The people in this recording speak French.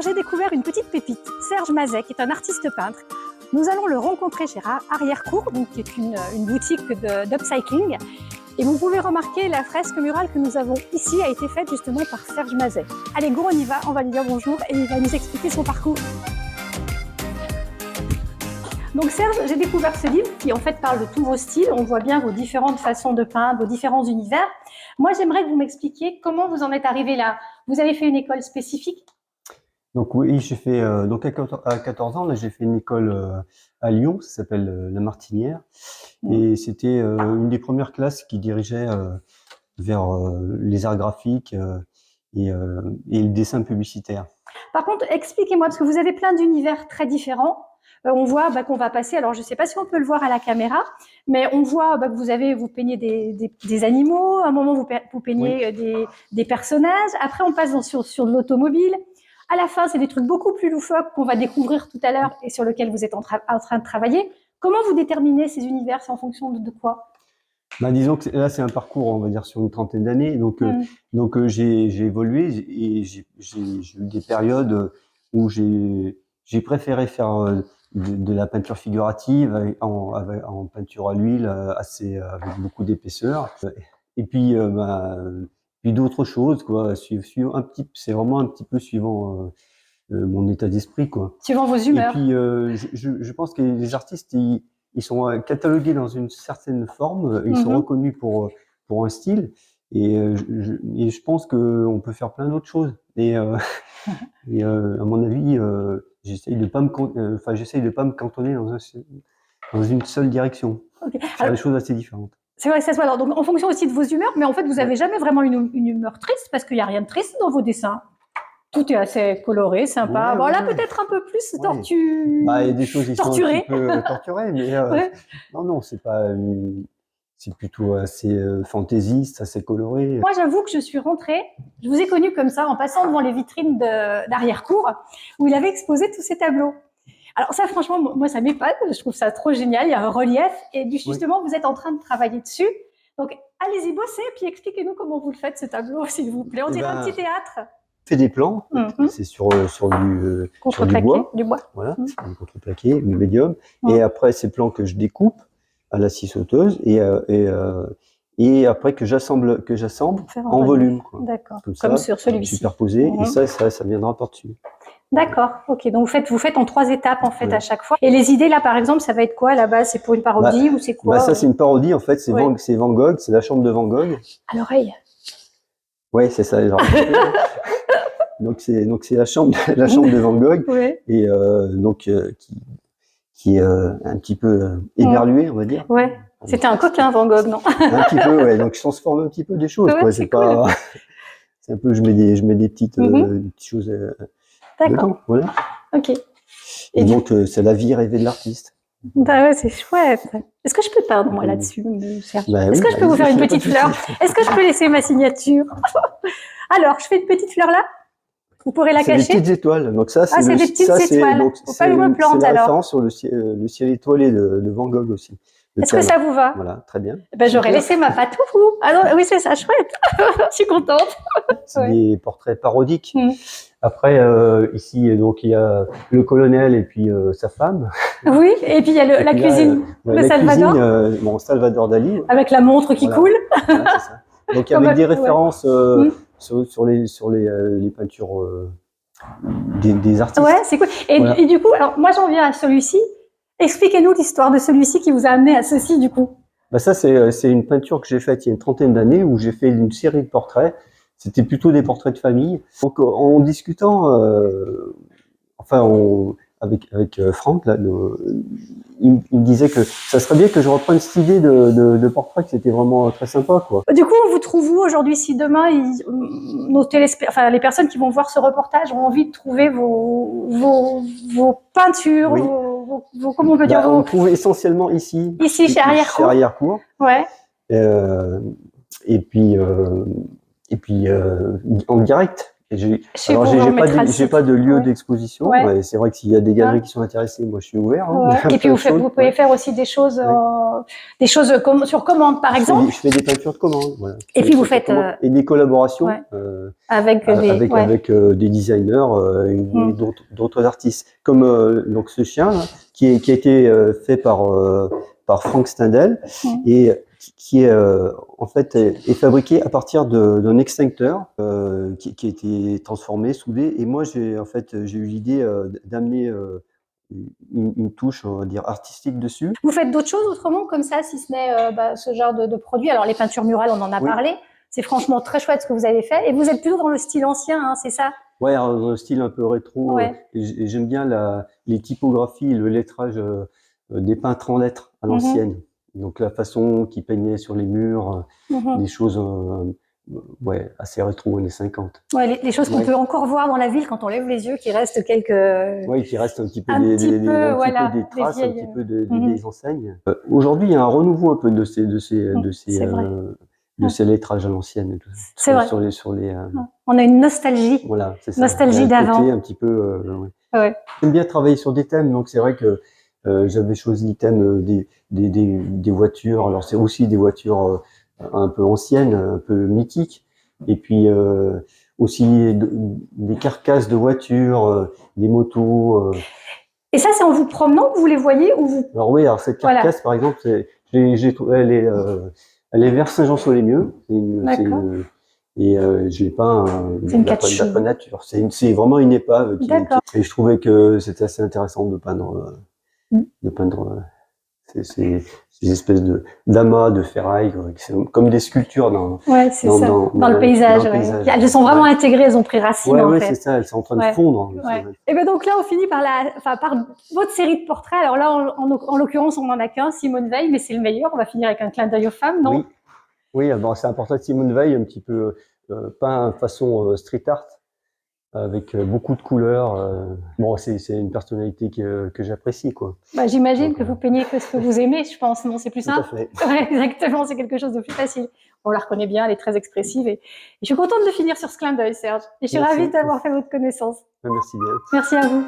Alors j'ai découvert une petite pépite, Serge Mazet, qui est un artiste peintre. Nous allons le rencontrer chez Arrière-Cour, donc qui est une boutique d'upcycling. Et vous pouvez remarquer la fresque murale que nous avons ici a été faite justement par Serge Mazet. Allez, go, on y va, on va lui dire bonjour et il va nous expliquer son parcours. Donc Serge, j'ai découvert ce livre qui en fait parle de tous vos styles. On voit bien vos différentes façons de peindre, vos différents univers. Moi, j'aimerais que vous m'expliquiez comment vous en êtes arrivé là. Vous avez fait une école spécifique? Donc oui, j'ai fait donc à 14 ans, là j'ai fait une école à Lyon, ça s'appelle La Martinière, et c'était une des premières classes qui dirigeait vers les arts graphiques et le dessin publicitaire. Par contre, expliquez-moi, parce que vous avez plein d'univers très différents. On voit qu'on va passer, alors je ne sais pas si on peut le voir à la caméra, mais on voit que vous peignez des animaux, à un moment vous peignez oui. des personnages, après on passe sur de l'automobile. À la fin, c'est des trucs beaucoup plus loufoques qu'on va découvrir tout à l'heure et sur lesquels vous êtes en train de travailler. Comment vous déterminez ces univers? C'est en fonction de quoi? Bah, disons que là, c'est un parcours, on va dire, sur une trentaine d'années. Donc j'ai évolué et j'ai eu des périodes où j'ai préféré faire de la peinture figurative en peinture à l'huile, avec beaucoup d'épaisseur. Et puis, puis d'autres choses, quoi. C'est vraiment un petit peu suivant mon état d'esprit, quoi. Suivant vos humeurs. Et puis, je pense que les artistes, ils sont catalogués dans une certaine forme, ils sont reconnus pour un style, et je pense qu'on peut faire plein d'autres choses. Et à mon avis, j'essaye de pas me cantonner dans une seule direction. Okay. Faire des choses assez différentes. C'est vrai que ça se voit. Alors, donc, en fonction aussi de vos humeurs, mais en fait, vous n'avez jamais vraiment une humeur triste, parce qu'il n'y a rien de triste dans vos dessins. Tout est assez coloré, sympa. Bon, là, peut-être un peu plus torturé. Bah, il y a des choses qui sont un petit peu torturées, mais non, c'est pas. C'est plutôt assez fantaisiste, assez coloré. Moi, j'avoue que je suis rentrée, je vous ai connu comme ça, en passant devant les vitrines d'Arrière-Cour, où il avait exposé tous ses tableaux. Alors ça, franchement, moi, ça m'épate, je trouve ça trop génial, il y a un relief, et justement, vous êtes en train de travailler dessus. Donc, allez-y bosser, puis expliquez-nous comment vous le faites, ce tableau, s'il vous plaît. On dirait un petit théâtre. Fait des plans, c'est sur du bois. Voilà, du contreplaqué, du médium. Et après, ces plans que je découpe à la scie sauteuse et après que j'assemble en volume. D'accord. Comme sur celui-ci. Superposé, et ça viendra par-dessus. D'accord, ok. Donc vous faites en 3 étapes en fait à chaque fois. Et les idées là, par exemple, ça va être quoi là-bas? C'est pour une parodie ou c'est quoi? Ça c'est une parodie en fait. C'est Van Gogh, c'est la chambre de Van Gogh. À l'oreille. Ouais, c'est ça. Donc c'est la chambre de Van Gogh, et qui est un petit peu éberlué, on va dire. Ouais. C'était un coquin, Van Gogh, non? Un petit peu, ouais. Donc je transforme un petit peu des choses. Ouais, c'est pas. Cool. C'est un peu, je mets des petites choses. Dedans, voilà. Ok. Et donc c'est la vie rêvée de l'artiste. Bah ouais, c'est chouette. Est-ce que je peux peindre moi là-dessus, Serge? Est-ce que je peux vous faire une petite fleur? Est-ce que je peux laisser ma signature? Alors, je fais une petite fleur là. Vous pourrez la cacher. C'est des petites étoiles. Donc ça, c'est des petites étoiles. Faut pas que je me plante alors. C'est la référence sur le ciel étoilé de Van Gogh aussi. Est-ce que ça vous va? Voilà, très bien. Ben, j'aurais laissé ma patte pour vous. Ah non, oui, c'est ça, chouette. Je suis contente. C'est des portraits parodiques. Après, ici, donc il y a le colonel et puis sa femme. Oui, et puis il y a la cuisine de Salvador. Salvador Dali. Avec la montre qui coule. Voilà, c'est ça. Donc avec des références sur les peintures des artistes. Ouais, c'est cool. Et du coup, alors moi j'en viens à celui-ci. Expliquez-nous l'histoire de celui-ci qui vous a amené à ceci, du coup. Bah ça, c'est une peinture que j'ai faite il y a une trentaine d'années, où j'ai fait une série de portraits. C'était plutôt des portraits de famille. Donc, en discutant, avec Franck, là, il me disait que ça serait bien que je reprenne cette idée de portrait, que c'était vraiment très sympa, quoi. Du coup, on vous trouve où aujourd'hui? Si demain, les personnes qui vont voir ce reportage ont envie de trouver vos peintures, comment on peut dire, on trouve essentiellement ici. Ici, chez Arrière-Cour. Chez Arrière-Cour. Ouais. Et puis en direct. Alors, j'ai pas de lieu d'exposition. Ouais. Ouais, c'est vrai que s'il y a des galeries qui sont intéressées, moi, je suis ouvert. Hein, ouais. Et puis, vous pouvez faire aussi des choses, sur commande, par exemple. Je fais des peintures de commande. Voilà. Et puis, vous faites... et des collaborations avec des designers et d'autres artistes. Comme donc ce chien, là, qui a été fait par Frank Stendhal et qui est en fait est fabriqué à partir d'un extincteur qui a été transformé, soudé. Et moi, j'ai eu l'idée d'amener une touche, on va dire, artistique dessus. Vous faites d'autres choses autrement comme ça, si ce n'est ce genre de produit? Alors, les peintures murales, on en a parlé. C'est franchement très chouette ce que vous avez fait. Et vous êtes plutôt dans le style ancien, hein, c'est ça? Ouais, dans le style un peu rétro. Et j'aime bien les typographies, le lettrage des peintres en lettres à l'ancienne. Donc la façon qu'ils peignaient sur les murs, des choses assez rétro, années 50. Ouais, les choses qu'on peut encore voir dans la ville quand on lève les yeux, qui restent quelques... Oui, qui restent un petit peu des traces, un petit peu des enseignes. Aujourd'hui, il y a un renouveau un peu de ces lettrages à l'ancienne. C'est vrai. Sur les on a une nostalgie. Voilà, c'est ça. Nostalgie d'avant. Un petit peu. J'aime bien travailler sur des thèmes, donc c'est vrai que j'avais choisi le thème des voitures. Alors c'est aussi des voitures un peu anciennes, un peu mythiques, et puis aussi des carcasses de voitures, des motos. Et ça, c'est en vous promenant que vous les voyez ou vous... Alors oui, alors cette carcasse, par exemple, elle est vers Saint-Jean-sur-les-Mieux. Et je l'ai peint la nature. C'est vraiment une épave. Et je trouvais que c'était assez intéressant de peindre ces espèces d'amas de ferraille, comme des sculptures dans le paysage. Elles sont vraiment intégrées, elles ont pris racine. Oui, c'est ça, elles sont en train de fondre. Et bien donc là, on finit par votre série de portraits. Alors là, en l'occurrence, on n'en a qu'un, Simone Veil, mais c'est le meilleur. On va finir avec un clin d'œil aux femmes, non? Oui, c'est un portrait de Simone Veil, un petit peu peint façon street art, avec beaucoup de couleurs. Bon, c'est une personnalité que j'apprécie, quoi. J'imagine que vous peignez que ce que vous aimez, je pense. Non, c'est plus simple. Tout à fait. Ouais, exactement, c'est quelque chose de plus facile. On la reconnaît bien, elle est très expressive. Et je suis contente de finir sur ce clin d'œil, Serge. Et je suis ravie d'avoir fait votre connaissance. Merci bien. Merci à vous.